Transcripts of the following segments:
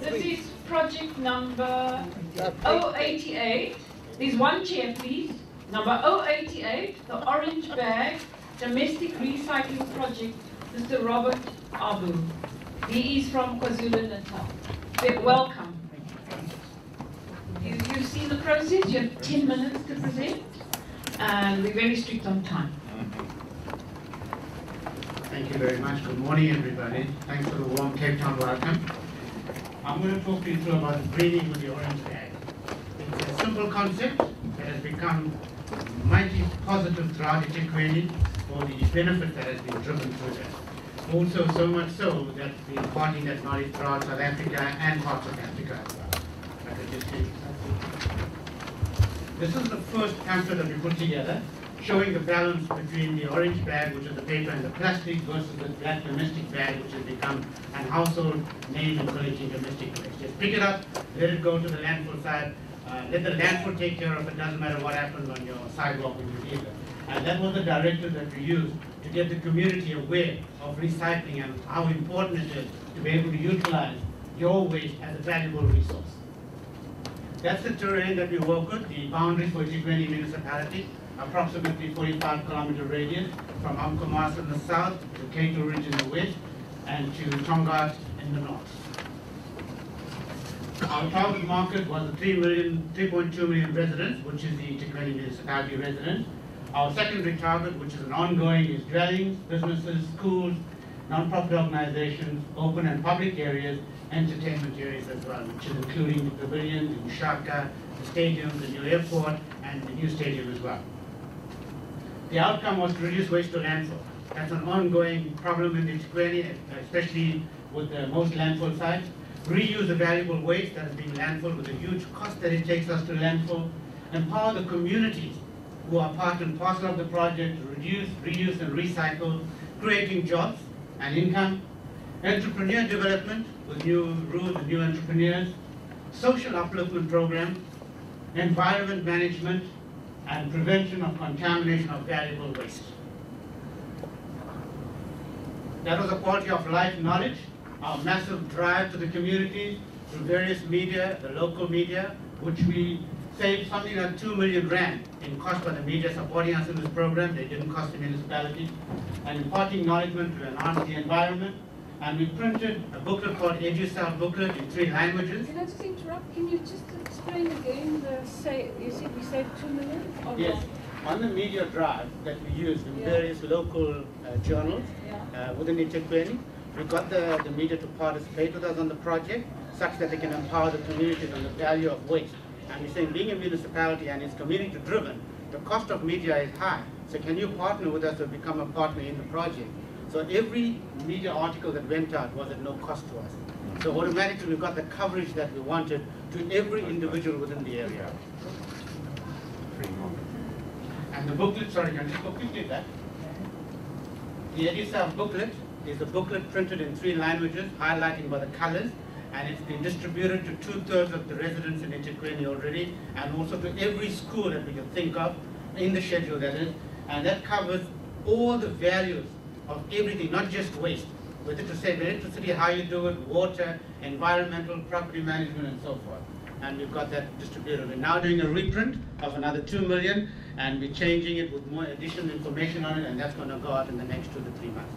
This is project number 088. There's one chair, please. Number 088, the Orange Bag Domestic Recycling Project, Mr. Robert Abu. He is from KwaZulu-Natal. Welcome. You've seen the process. You have 10 minutes to present, and we're very strict on time. Thank you very much. Good morning, everybody. Thanks for the warm Cape Town welcome. I'm going to talk to you through about the breathing with the orange bag. It's a simple concept that has become mighty positive throughout eThekwini for the benefit that has been driven through that. Also, so much so that we're imparting that knowledge throughout South Africa and parts of Africa as well. I could just say, this is the first pamphlet that we put together, showing the balance between the orange bag, which is the paper, and the plastic, versus the black domestic bag, which has become an household name in collecting domestic waste. Just pick it up, let it go to the landfill side, let the landfill take care of it, doesn't matter what happens on your sidewalk when you leave it. And that was the directive that we used to get the community aware of recycling and how important it is to be able to utilize your waste as a valuable resource. That's the terrain that we work with, the boundaries for eThekwini municipality, approximately 45-kilometer radius from Amkomas in the south to Cato Ridge in the west and to Tongaat in the north. Our target market was the 3.2 million residents, which is the eThekwini municipality residents. Our secondary target, which is an ongoing, is dwellings, businesses, schools, non-profit organizations, open and public areas, entertainment areas as well, which is including the pavilion, the Ushaka, the stadium, the new airport, and the new stadium as well. The outcome was to reduce waste to landfill. That's an ongoing problem in eThekwini, especially with most landfill sites. Reuse the valuable waste that has been landfilled with the huge cost that it takes us to landfill. Empower the communities who are part and parcel of the project to reduce, reuse, and recycle, creating jobs and income. Entrepreneur development with new rules and new entrepreneurs. Social upliftment program. Environment management, and prevention of contamination of valuable waste. That was a quality of life knowledge, our massive drive to the communities through various media, the local media, which we saved something like 2 million rand in cost for the media supporting us in this program. They didn't cost the municipality. And imparting knowledge to enhance the environment. And we printed a booklet called EduSouth booklet in 3 languages. Can I just interrupt? Can you just explain again you said we saved 2 million? Yes. On the media drive that we used in various local journals within eThekwini, we got the media to participate with us on the project such that they can empower the communities on the value of waste. And we're saying being a municipality and it's community driven, the cost of media is high. So can you partner with us to become a partner in the project? So every media article that went out was at no cost to us. So automatically we got the coverage that we wanted to every individual within the area. And the booklet, sorry, can you just go quickly that? The EduSouth booklet is a booklet printed in 3 languages, highlighting by the colors, and it's been distributed to 2/3 of the residents in eThekwini already, and also to every school that we can think of in the schedule that is, and that covers all the values of everything, not just waste. Whether to say electricity, how you do it, water, environmental, property management, and so forth. And we've got that distributed. We're now doing a reprint of another 2 million, and we're changing it with more additional information on it, and that's going to go out in the next 2 to 3 months.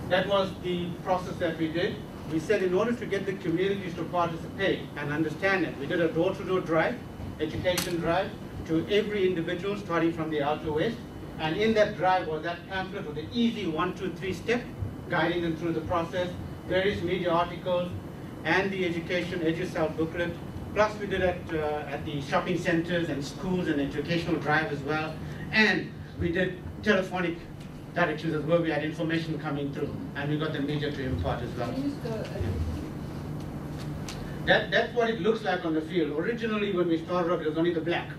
That was the process that we did. We said in order to get the communities to participate and understand it, we did a door-to-door drive, education drive, to every individual starting from the outer west. And in that drive was that pamphlet with the easy 1, 2, 3 step, guiding them through the process, various media articles, and the EduSouth booklet. Plus we did it at the shopping centers and schools and educational drive as well. And we did telephonic directions as well. We had information coming through, and we got the media to impart as well. That's what it looks like on the field. Originally when we started off, it was only the black.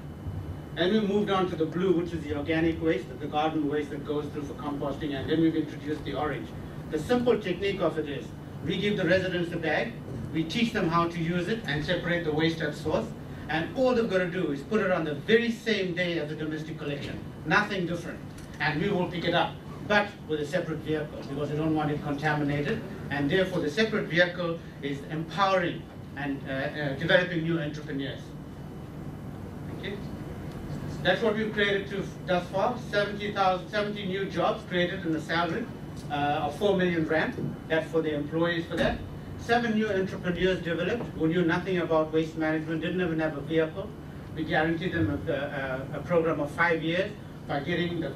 And we moved on to the blue, which is the organic waste, the garden waste that goes through for composting, and then we've introduced the orange. The simple technique of it is, we give the residents the bag, we teach them how to use it and separate the waste at source, and all they've got to do is put it on the very same day as the domestic collection. Nothing different. And we will pick it up, but with a separate vehicle, because we don't want it contaminated, And therefore, the separate vehicle is empowering and developing new entrepreneurs. Okay? That's what we've created thus far. 70 new jobs created in the salary of 4 million rand. That's for the employees for that. 7 new entrepreneurs developed who knew nothing about waste management, didn't even have a vehicle. We guaranteed them a program of 5 years by getting the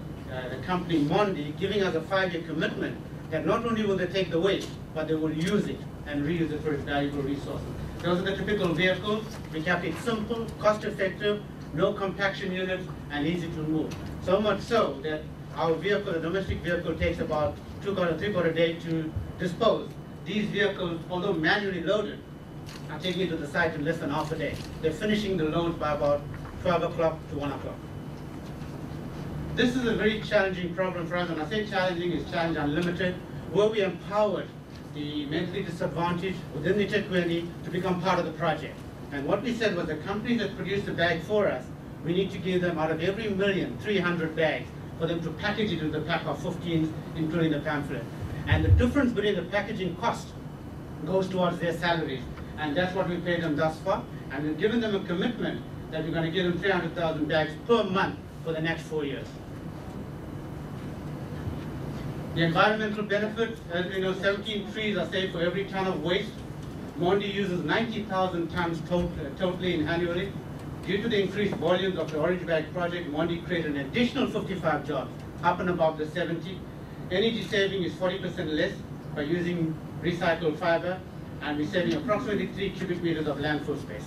company Mondi giving us a 5-year commitment that not only will they take the waste, but they will use it and reuse it for its valuable resources. Those are the typical vehicles. We kept it simple, cost-effective, no compaction units, and easy to move. So much so that our vehicle, the domestic vehicle, takes about 3/4 day to dispose. These vehicles, although manually loaded, are taking it to the site in less than half a day. They're finishing the loads by about 12 o'clock to 1 o'clock. This is a very challenging problem for us, and I say challenging is challenge unlimited, where we empowered the mentally disadvantaged within the eThekwini to become part of the project. And what we said was the companies that produce the bag for us, we need to give them out of every 1,300,000 bags for them to package it with a pack of 15s, including the pamphlet. And the difference between the packaging cost goes towards their salaries. And that's what we paid them thus far. And we've given them a commitment that we're going to give them 300,000 bags per month for the next 4 years. The environmental benefits, as we know, 17 trees are saved for every ton of waste. Mondi uses 90,000 tons totally annually. Due to the increased volumes of the Orange Bag project, Mondi created an additional 55 jobs, up and above the 70. Energy saving is 40% less by using recycled fiber, and we're saving approximately 3 cubic meters of landfill space.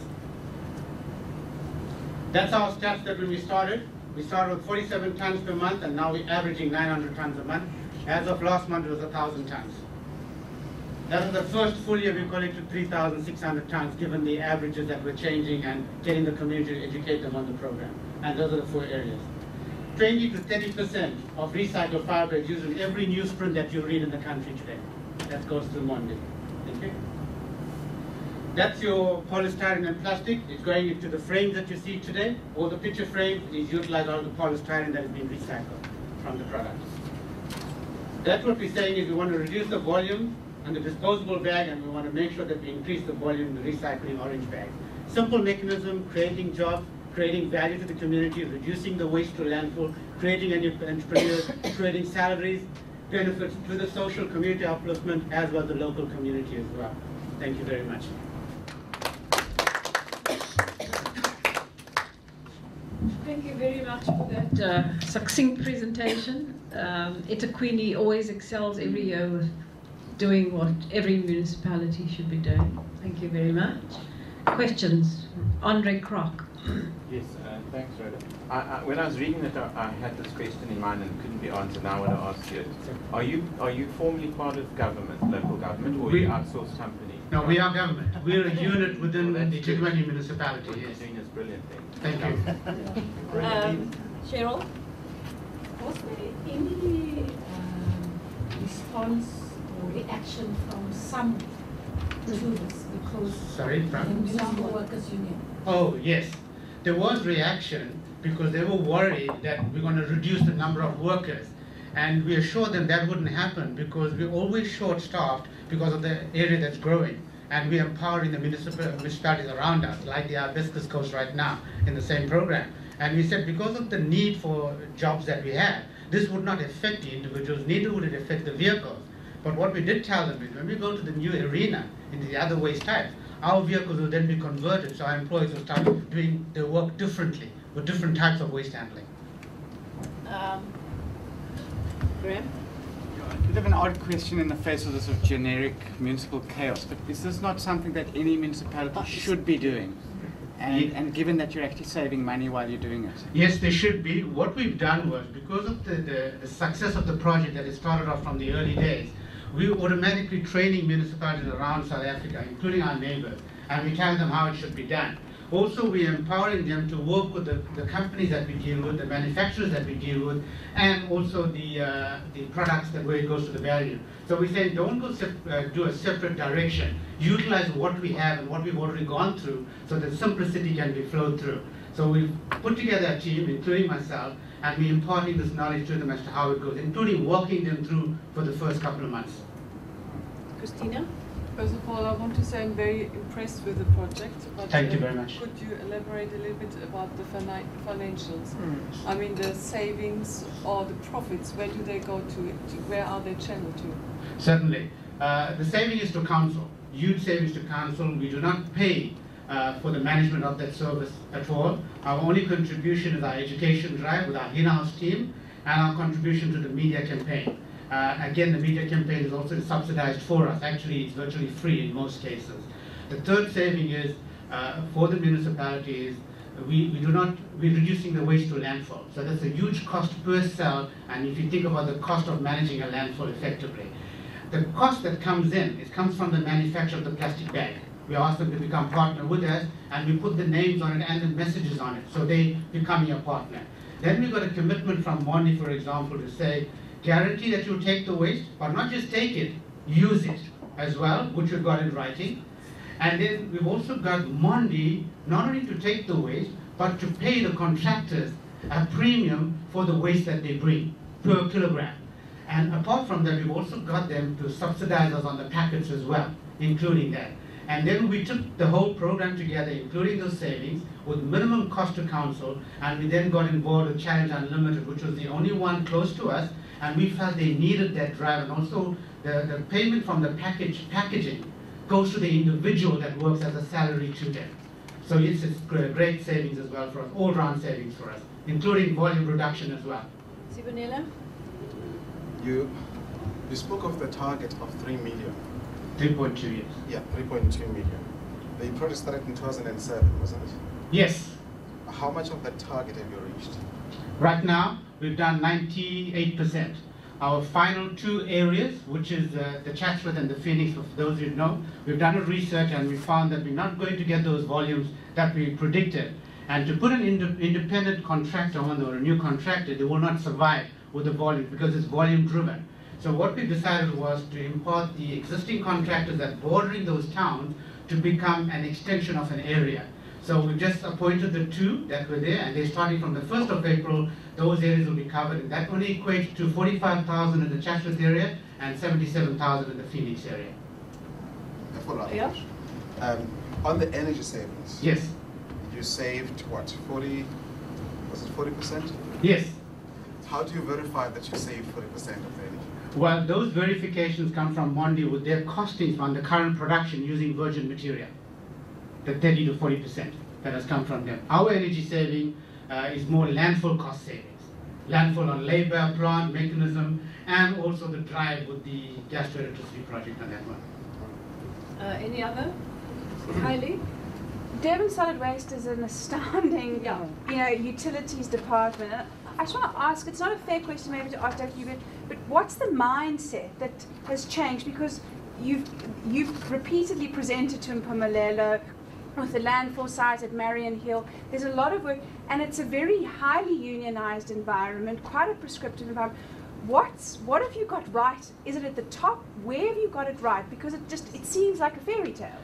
That's our stats that when we started. We started with 47 tons per month, and now we're averaging 900 tons a month. As of last month, it was 1,000 tons. That was the first full year we collected 3,600 tons, given the averages that were changing and getting the community to educate them on the program. And those are the 4 areas. 20 to 30% of recycled fiber is used in every newsprint that you read in the country today. That goes through Mondi. Okay? That's your polystyrene and plastic. It's going into the frames that you see today. All the picture frames is utilized all the polystyrene that has been recycled from the product. That's what we're saying is we want to reduce the volume and the disposable bag, and we want to make sure that we increase the volume in the recycling orange bag. Simple mechanism, creating jobs, creating value to the community, reducing the waste to landfill, creating entrepreneurs, creating salaries, benefits to the social community upliftment as well as the local community as well. Thank you very much. Thank you very much for that succinct presentation. eThekwini always excels every year with doing what every municipality should be doing. Thank you very much. Questions? Andre Kroc. Yes, thanks, Rhoda. When I was reading it, I had this question in mind and it couldn't be answered. Now I want to ask you it. Are you formally part of government, local government, or are you an outsourced company? No, we are government. We're a unit within the eThekwini municipality. What you're Yes. doing is brilliant. Thank you. Cheryl? Was there any response or reaction from some to this? Because Sorry, the from? Municipal Workers Union. Oh, yes. There was reaction because they were worried that we're going to reduce the number of workers. And we assured them that wouldn't happen because we're always short-staffed because of the area that's growing. And we're empowering the municipalities around us, like the Hibiscus Coast right now, in the same program. And we said because of the need for jobs that we have, this would not affect the individuals, neither would it affect the vehicles. But what we did tell them is when we go to the new arena, in the other waste types, our vehicles will then be converted, so our employees will start doing their work differently, with different types of waste handling. Graham? A bit of an odd question in the face of this sort of generic municipal chaos, but is this not something that any municipality should be doing? And given that you're actually saving money while you're doing it? Yes, there should be. What we've done was, because of the success of the project that it started off from the early days, we were automatically training municipalities around South Africa, including our neighbors, and we tell them how it should be done. Also, we're empowering them to work with the companies that we deal with, the manufacturers that we deal with, and also the products that where it goes to the value. So we say don't go do a separate direction. Utilize what we have and what we've already gone through so that simplicity can be flowed through. So we've put together a team, including myself, and we're imparting this knowledge to them as to how it goes, including walking them through for the first couple of months. Christina? First of all, I want to say I'm very impressed with the project. But, Thank you very much. Could you elaborate a little bit about the financials? I mean, the savings or the profits, where do they go to? Where are they channeled to? Certainly. The saving is to council. Huge savings to council. We do not pay for the management of that service at all. Our only contribution is our education drive with our in-house team and our contribution to the media campaign. Again, the media campaign is also subsidized for us. Actually, it's virtually free in most cases. The third saving is for the municipalities. We're reducing the waste to landfill. So that's a huge cost per cell. And if you think about the cost of managing a landfill effectively, the cost that comes in, it comes from the manufacture of the plastic bag. We ask them to become partner with us, and we put the names on it and the messages on it, so they become your partner. Then we got a commitment from Mondi, for example, to say, guarantee that you'll take the waste, but not just take it, use it as well, which we've got in writing. And then we've also got Mondi not only to take the waste, but to pay the contractors a premium for the waste that they bring per kilogram. And apart from that, we've also got them to subsidize us on the packets as well, including that. And then we took the whole program together, including those savings, with minimum cost to council, and we then got involved with Challenge Unlimited, which was the only one close to us, and we felt they needed that drive, and also the payment from the packaging goes to the individual that works as a salary to them. So it's great savings as well for us, all-round savings for us, including volume reduction as well. Impumelelo? You spoke of the target of 3 million. 3.2 years. Yeah, 3.2 million. The project started in 2007, wasn't it? Yes. How much of that target have you reached? Right now, we've done 98%. Our final 2 areas, which is the Chatsworth and the Phoenix, for those who know, we've done a research and we found that we're not going to get those volumes that we predicted. And to put an independent contractor on, or a new contractor, they will not survive with the volume because it's volume driven. So what we decided was to import the existing contractors that bordering those towns to become an extension of an area. So we've just appointed the 2 that were there, and they're starting from the 1st of April, those areas will be covered, and that only equates to 45,000 in the Chatsworth area and 77,000 in the Phoenix area. A follow-up Yeah. question. On the energy savings, Yes. you saved what, 40, was it 40%? Yes. How do you verify that you saved 40% of the energy? Well, those verifications come from Mondi with their costings on the current production using virgin material. The 30 to 40% that has come from them. Our energy saving is more landfill cost savings. Landfill on labor, plant, mechanism, and also the drive with the gas to electricity project on that one. Any other? Kylie? Durban Solid Waste is an astounding, utilities department. I just want to ask, it's not a fair question maybe to ask Dr. Hubert, but what's the mindset that has changed? Because you've repeatedly presented to Impumelelo with the landfill site at Marion Hill. There's a lot of work, and it's a very highly unionized environment, quite a prescriptive environment. What have you got right? Is it at the top? Where have you got it right? Because it seems like a fairy tale.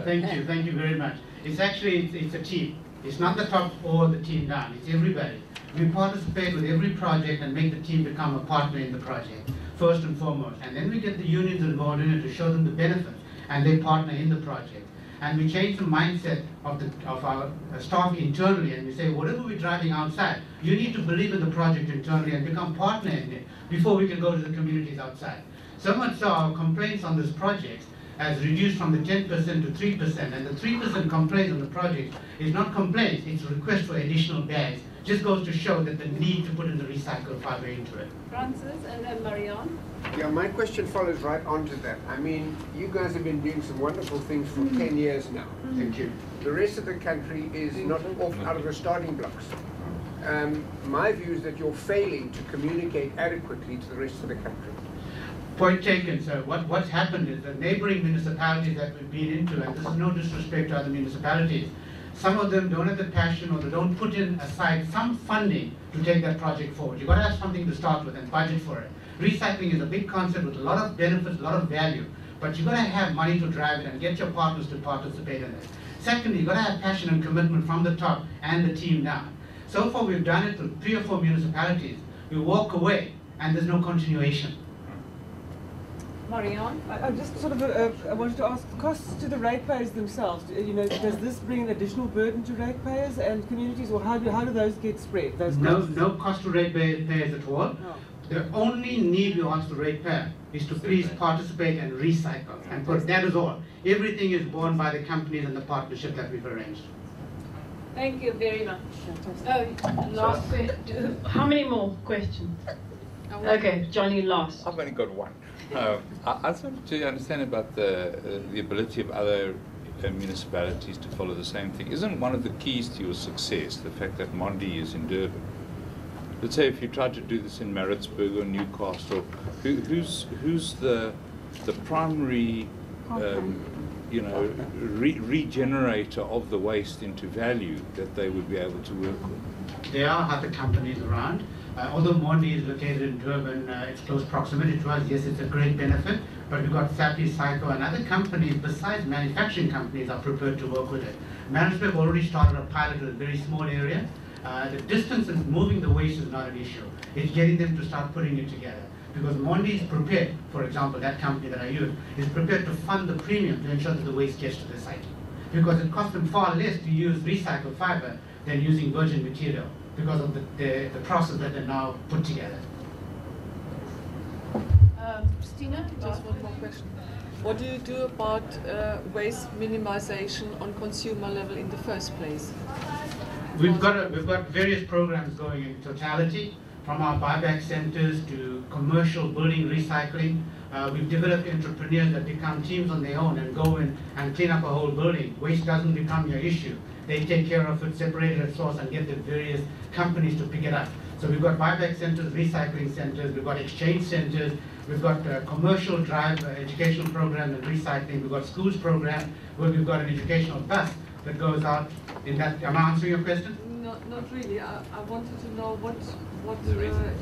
Thank you very much. It's actually, it's a team. It's not the top or the team down, it's everybody. We participate with every project and make the team become a partner in the project, first and foremost. And then we get the unions involved in it to show them the benefits, and they partner in the project. And we change the mindset of our staff internally, and we say, whatever we're driving outside, you need to believe in the project internally and become partner in it before we can go to the communities outside. So much so our complaints on this project has reduced from the 10% to 3%, and the 3% complaints on the project is not complaints, it's a request for additional bags. Just goes to show that the need to put in the recycled fiber into it. Francis and then Marianne? Yeah, my question follows right onto that. I mean, you guys have been doing some wonderful things for 10 years now. Thank you. The rest of the country is not off out of the starting blocks. My view is that you're failing to communicate adequately to the rest of the country. Point taken, sir. What's happened is the neighboring municipalities that we've been into, and this is no disrespect to other municipalities, some of them don't have the passion or they don't put in aside some funding to take that project forward. You've got to have something to start with and budget for it. Recycling is a big concept with a lot of benefits, a lot of value, but you've got to have money to drive it and get your partners to participate in it. Secondly, you've got to have passion and commitment from the top and the team down. So far we've done it to 3 or 4 municipalities. We walk away and there's no continuation. Marianne? I just sort of I wanted to ask costs to the ratepayers themselves. You know, does this bring an additional burden to ratepayers and communities, or how do those get spread? Those no cost to ratepayers at all. Oh. The only need we ask the ratepayer is to please participate and recycle, and that is all. Everything is borne by the companies and the partnership that we've arranged. Thank you very much. Oh, last question. How many more questions? Okay, Johnny, last. I've only got one. I just wanted to understand about the ability of other municipalities to follow the same thing. Isn't one of the keys to your success the fact that Mondi is in Durban? Let's say if you tried to do this in Maritzburg or Newcastle, who's the primary regenerator of the waste into value that they would be able to work with? There are other companies around. Although Mondi is located in Durban, it's close proximity to us. Yes, it's a great benefit, but we've got Sappi, Psycho, and other companies besides manufacturing companies are prepared to work with it. Maritzburg already started a pilot with a very small area. The distance in moving the waste is not an issue. It's getting them to start putting it together. Because Mondi is prepared, for example, that company that I use, is prepared to fund the premium to ensure that the waste gets to the site. Because it costs them far less to use recycled fiber than using virgin material, because of the process that they now put together. Christina? Just one more question. What do you do about waste minimization on consumer level in the first place? We've got various programs going in totality, from our buyback centers to commercial building recycling. We've developed entrepreneurs that become teams on their own and go in and clean up a whole building. Waste doesn't become your issue. They take care of it, separate it at source, and get the various companies to pick it up. So we've got buyback centers, recycling centers, we've got exchange centers, we've got commercial drive educational program and recycling, we've got schools program where we've got an educational bus that goes out in that. Am I answering your question? Not really. I wanted to know what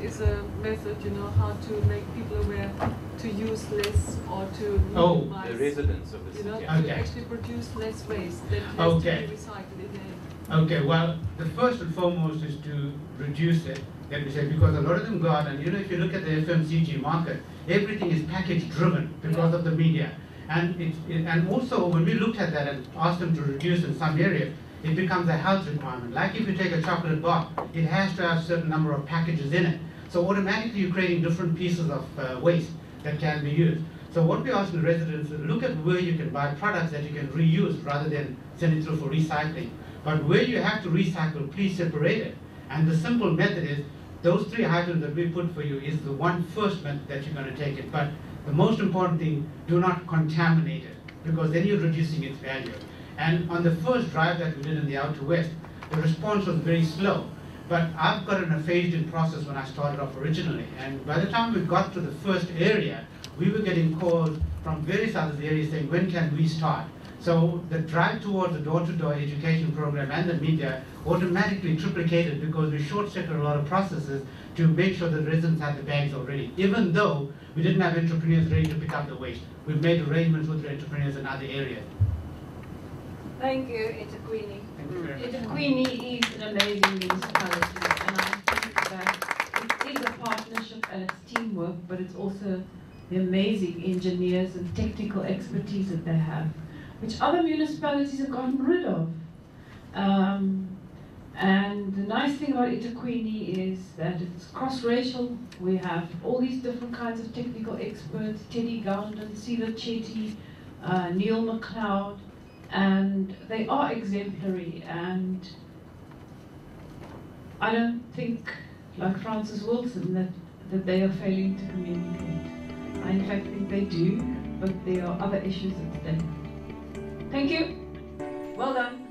is a method, how to make people aware to use less or to minimize, the residents of the city. to actually produce less waste that has to be recycled in the end. Okay, well, the first and foremost is to reduce it, let me say, because a lot of them go out, and if you look at the FMCG market, everything is package driven because of the media. And also, when we looked at that and asked them to reduce in some areas, it becomes a health requirement. Like if you take a chocolate bar, it has to have a certain number of packages in it. So automatically you're creating different pieces of waste that can be used. So what we ask the residents is look at where you can buy products that you can reuse rather than send it through for recycling. But where you have to recycle, please separate it. And the simple method is, those 3 items that we put for you is the one first method that you're going to take it. But the most important thing, do not contaminate it, because then you're reducing its value. And on the first drive that we did in the Outer West, the response was very slow. But I've got a phased-in process when I started off originally. And by the time we got to the first area, we were getting calls from various other areas saying, when can we start? So the drive towards the door-to-door education program and the media automatically triplicated, because we short-circuited a lot of processes to make sure that residents had the bags already, even though we didn't have entrepreneurs ready to pick up the waste. We've made arrangements with the entrepreneurs in other areas. Thank you, eThekwini. eThekwini is an amazing municipality, and I think that it is a partnership and it's teamwork, but it's also the amazing engineers and technical expertise that they have, which other municipalities have gotten rid of. And the nice thing about eThekwini is that it's cross-racial. We have all these different kinds of technical experts, Teddy Gownden, Siva Chetty, Neil McLeod, and they are exemplary. And I don't think, like Francis Wilson, that they are failing to communicate. I in fact think they do, but there are other issues at stake. Thank you. Well done.